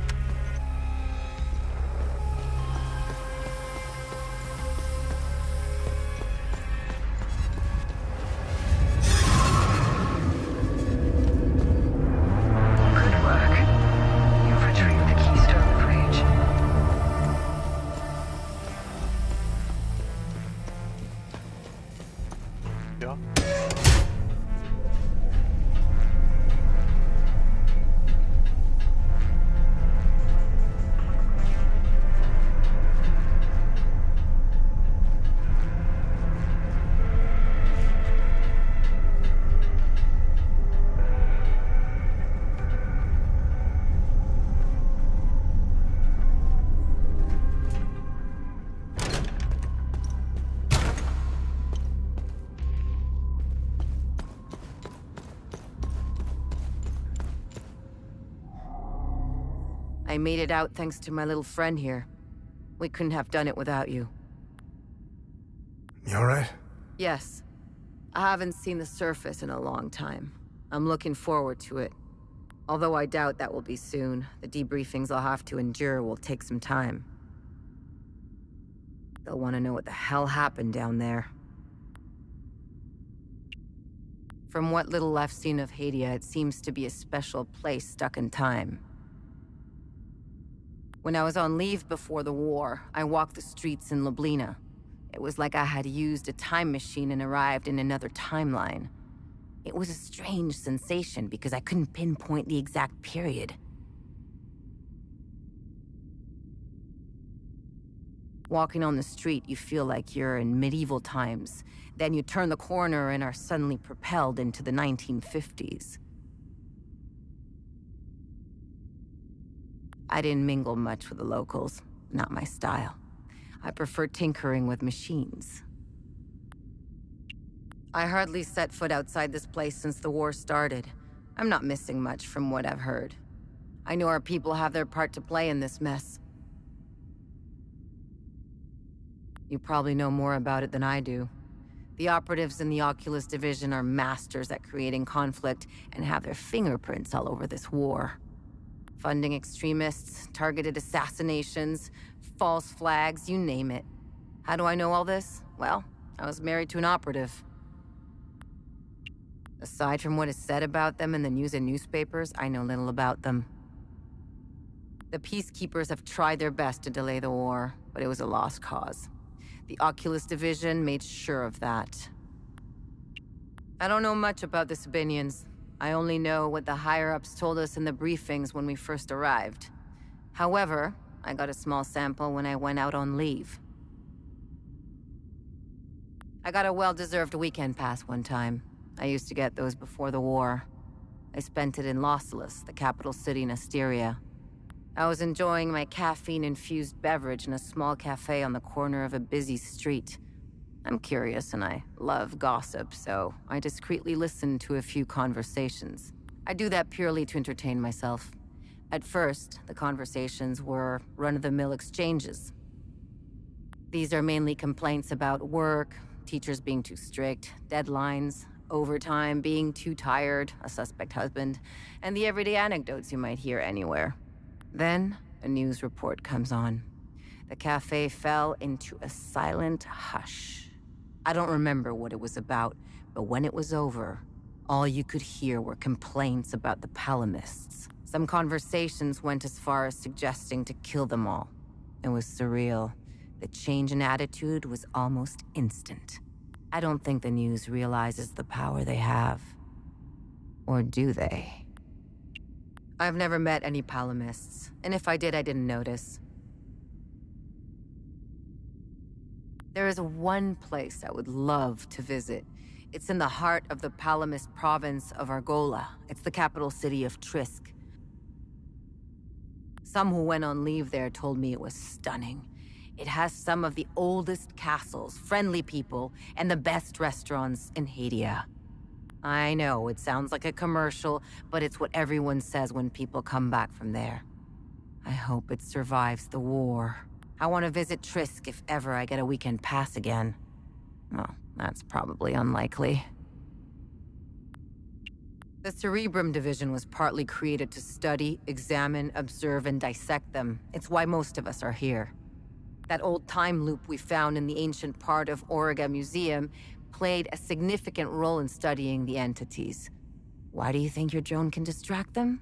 I made it out thanks to my little friend here. We couldn't have done it without you. You alright? Yes. I haven't seen the surface in a long time. I'm looking forward to it. Although I doubt that will be soon. The debriefings I'll have to endure will take some time. They'll want to know what the hell happened down there. From what little I've seen of Hadia, it seems to be a special place stuck in time. When I was on leave before the war, I walked the streets in Ljubljana. It was like I had used a time machine and arrived in another timeline. It was a strange sensation because I couldn't pinpoint the exact period. Walking on the street, you feel like you're in medieval times. Then you turn the corner and are suddenly propelled into the 1950s. I didn't mingle much with the locals. Not my style. I prefer tinkering with machines. I hardly set foot outside this place since the war started. I'm not missing much from what I've heard. I know our people have their part to play in this mess. You probably know more about it than I do. The operatives in the Oculus Division are masters at creating conflict and have their fingerprints all over this war. Funding extremists, targeted assassinations, false flags, you name it. How do I know all this? Well, I was married to an operative. Aside from what is said about them in the news and newspapers, I know little about them. The peacekeepers have tried their best to delay the war, but it was a lost cause. The Oculus Division made sure of that. I don't know much about the Sabinians. I only know what the higher-ups told us in the briefings when we first arrived. However, I got a small sample when I went out on leave. I got a well-deserved weekend pass one time. I used to get those before the war. I spent it in Losalus, the capital city in Asteria. I was enjoying my caffeine-infused beverage in a small cafe on the corner of a busy street. I'm curious and I love gossip, so I discreetly listened to a few conversations. I do that purely to entertain myself. At first, the conversations were run-of-the-mill exchanges. These are mainly complaints about work, teachers being too strict, deadlines, overtime, being too tired, a suspect husband, and the everyday anecdotes you might hear anywhere. Then, a news report comes on. The cafe fell into a silent hush. I don't remember what it was about, but when it was over, all you could hear were complaints about the Palamists. Some conversations went as far as suggesting to kill them all. It was surreal. The change in attitude was almost instant. I don't think the news realizes the power they have. Or do they? I've never met any Palamists, and if I did, I didn't notice. There is one place I would love to visit. It's in the heart of the Palamist province of Argola. It's the capital city of Trisk. Some who went on leave there told me it was stunning. It has some of the oldest castles, friendly people, and the best restaurants in Hadia. I know, it sounds like a commercial, but it's what everyone says when people come back from there. I hope it survives the war. I want to visit Trisk if ever I get a weekend pass again. Well, that's probably unlikely. The Cerebrum Division was partly created to study, examine, observe, and dissect them. It's why most of us are here. That old time loop we found in the ancient part of Auriga Museum played a significant role in studying the entities. Why do you think your drone can distract them?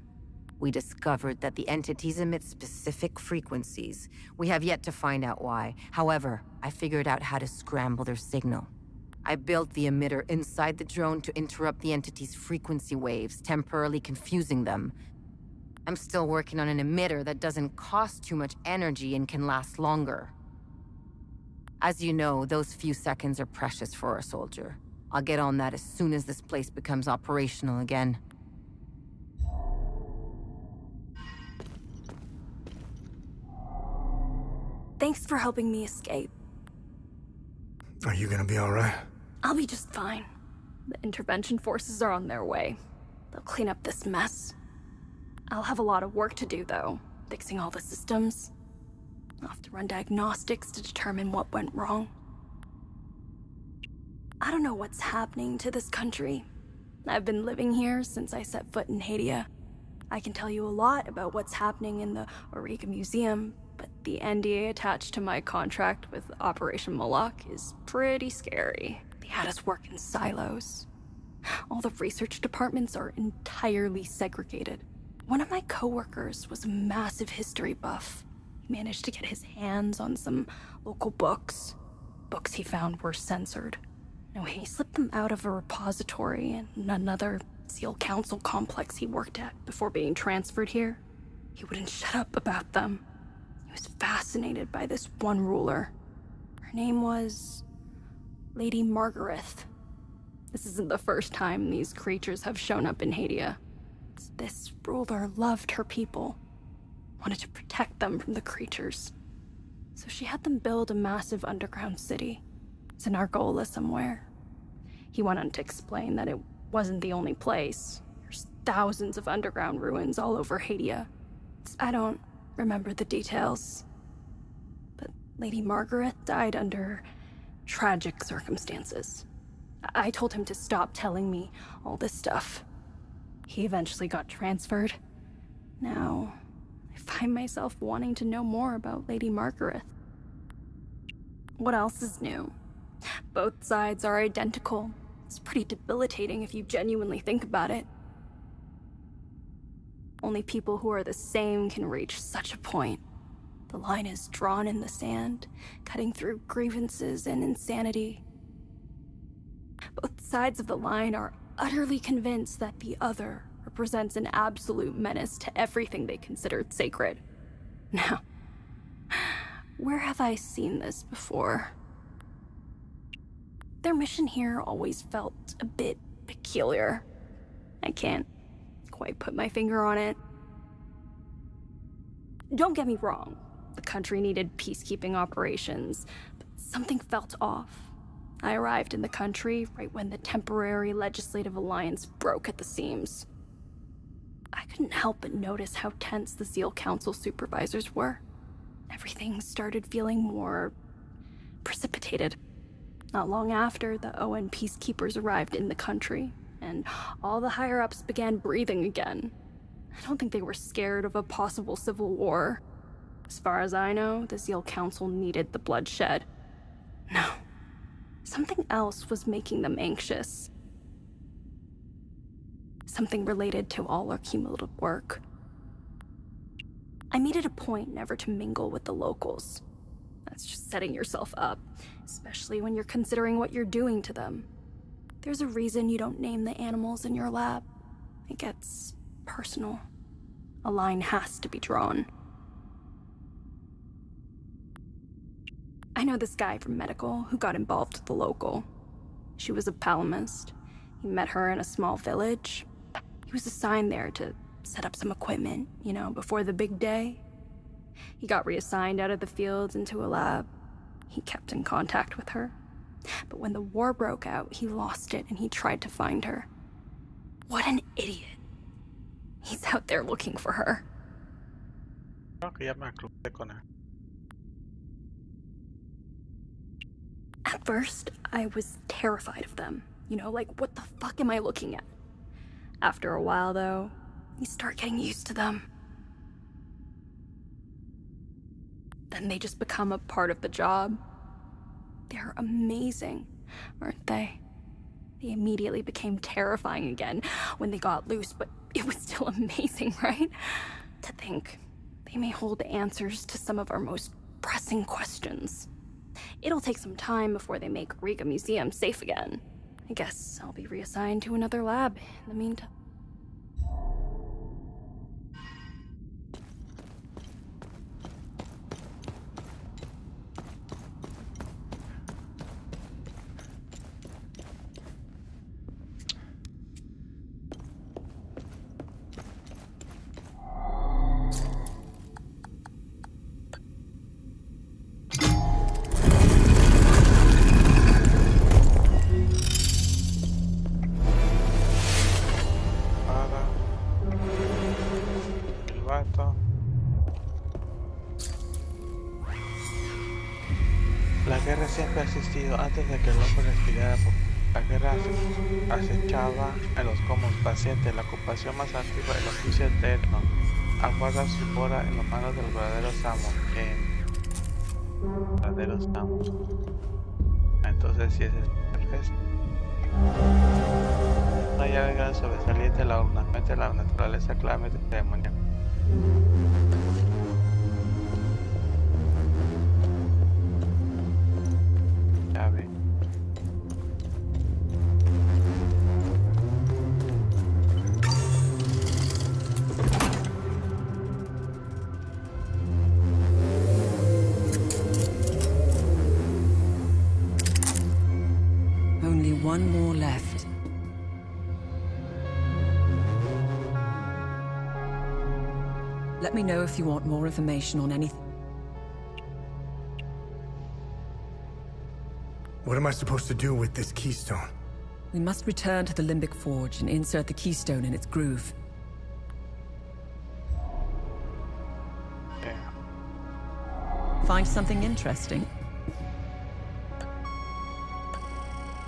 We discovered that the entities emit specific frequencies. We have yet to find out why. However, I figured out how to scramble their signal. I built the emitter inside the drone to interrupt the entity's frequency waves, temporarily confusing them. I'm still working on an emitter that doesn't cost too much energy and can last longer. As you know, those few seconds are precious for a soldier. I'll get on that as soon as this place becomes operational again. Thanks for helping me escape. Are you gonna be all right? I'll be just fine. The intervention forces are on their way. They'll clean up this mess. I'll have a lot of work to do, though, fixing all the systems. I'll have to run diagnostics to determine what went wrong. I don't know what's happening to this country. I've been living here since I set foot in Hadia. I can tell you a lot about what's happening in the Auriga Museum, but the NDA attached to my contract with Operation Moloch is pretty scary. They had us work in silos. All the research departments are entirely segregated. One of my coworkers was a massive history buff. He managed to get his hands on some local books. Books he found were censored. And he slipped them out of a repository in another SEAL Council complex he worked at before being transferred here. He wouldn't shut up about them. He was fascinated by this one ruler. Her name was Lady Margareth. This isn't the first time these creatures have shown up in Hadia. This ruler loved her people, wanted to protect them from the creatures. So she had them build a massive underground city. It's in Argola somewhere. He went on to explain that it wasn't the only place. There's thousands of underground ruins all over Hadia. I don't remember the details, but Lady Margareth died under tragic circumstances. I told him to stop telling me all this stuff. He eventually got transferred. Now, I find myself wanting to know more about Lady Margareth. What else is new? Both sides are identical. It's pretty debilitating if you genuinely think about it. Only people who are the same can reach such a point. The line is drawn in the sand, cutting through grievances and insanity. Both sides of the line are utterly convinced that the other represents an absolute menace to everything they considered sacred. Now, where have I seen this before? Their mission here always felt a bit peculiar. I can't quite put my finger on it. Don't get me wrong. The country needed peacekeeping operations, but something felt off. I arrived in the country right when the temporary legislative alliance broke at the seams. I couldn't help but notice how tense the Zeal Council supervisors were. Everything started feeling more precipitated. Not long after, the ON peacekeepers arrived in the country, and all the higher-ups began breathing again. I don't think they were scared of a possible civil war. As far as I know, the Zeal Council needed the bloodshed. No. Something else was making them anxious. Something related to all our cumulative work. I made it a point never to mingle with the locals. That's just setting yourself up, especially when you're considering what you're doing to them. There's a reason you don't name the animals in your lab. It gets personal. A line has to be drawn. I know this guy from medical who got involved with the local. She was a palamist. He met her in a small village. He was assigned there to set up some equipment, you know, before the big day. He got reassigned out of the fields into a lab. He kept in contact with her. But when the war broke out, he lost it and he tried to find her. What an idiot. He's out there looking for her. At first, I was terrified of them. You know, like, what the fuck am I looking at? After a while, though, you start getting used to them. Then they just become a part of the job. They're amazing, aren't they? They immediately became terrifying again when they got loose, but it was still amazing, right? To think they may hold answers to some of our most pressing questions. It'll take some time before they make Riga Museum safe again. I guess I'll be reassigned to another lab in the meantime. La guerra siempre ha existido antes de que el hombre respirara. La guerra acechaba en los comos pacientes. La ocupación más antigua, el oficio eterno, aguarda su hora en las manos de los verdaderos amos. Verdaderos amos. Entonces, si es perfecto. Una llave gran sobresaliente, la ornamenta de la naturaleza claramente ceremonial. Llave. Only one more left. Let me know if you want more information on anything. What am I supposed to do with this keystone? We must return to the Limbic Forge and insert the keystone in its groove. Yeah. Find something interesting?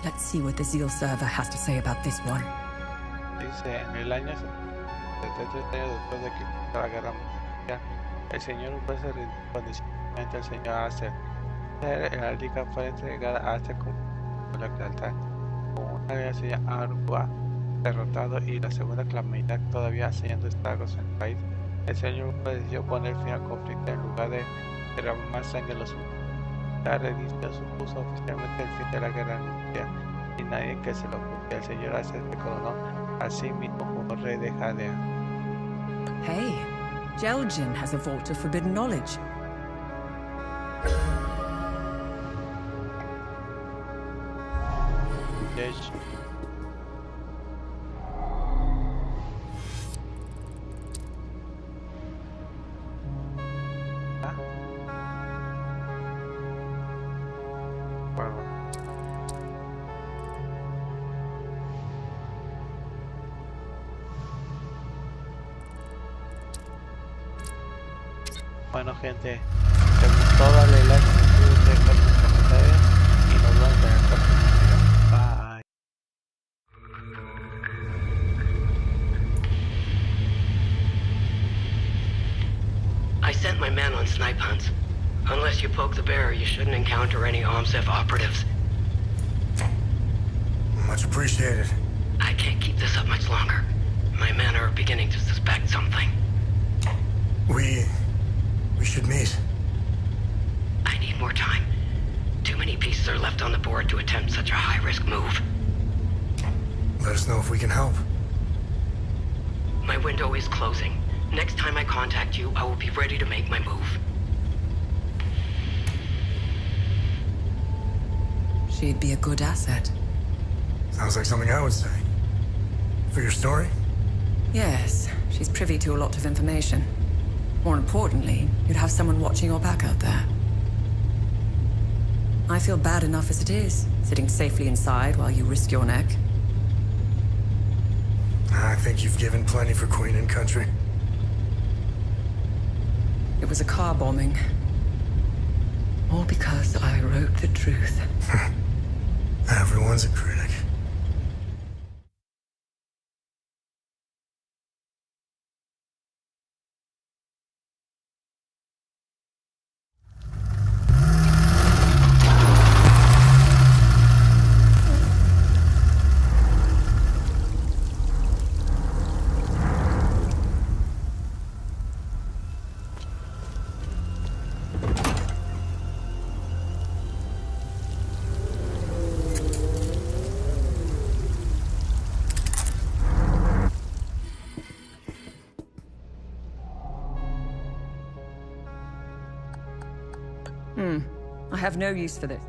Let's see what the Zeal server has to say about this one. Dice, en el año 73 años después de que la guerra mundial, el señor Uber se rindió condicionalmente al señor Acer. La liga fue entregada a Acer como la lealtad, con una alianza Argua derrotado y la segunda calamidad todavía haciendo estragos en el país. El señor Uber decidió poner fin al conflicto en lugar de derramar más sangre en los humanos. La rendición supuso oficialmente el fin de la guerra nuclear y nadie que se lo ocurrió. El señor Acer se coronó a sí mismo como rey de Jadea. Hey, Jelgin has a vault of forbidden knowledge. Bueno, gente, si te gustó, dale like, suscríbete, deja tus comentarios y nos vemos en el próximo video. Bye. I sent my men on snipe hunts. Unless you poke the bear, you shouldn't encounter any OMSEF operatives. Much appreciated. I can't keep this up much longer. My men are beginning to suspect something. We should meet. I need more time. Too many pieces are left on the board to attempt such a high-risk move. Let us know if we can help. My window is closing. Next time I contact you, I will be ready to make my move. She'd be a good asset. Sounds like something I would say. For your story? Yes, she's privy to a lot of information. More importantly, you'd have someone watching your back out there. I feel bad enough as it is, sitting safely inside while you risk your neck. I think you've given plenty for Queen and Country. It was a car bombing. All because I wrote the truth. Everyone's a critic. I have no use for this.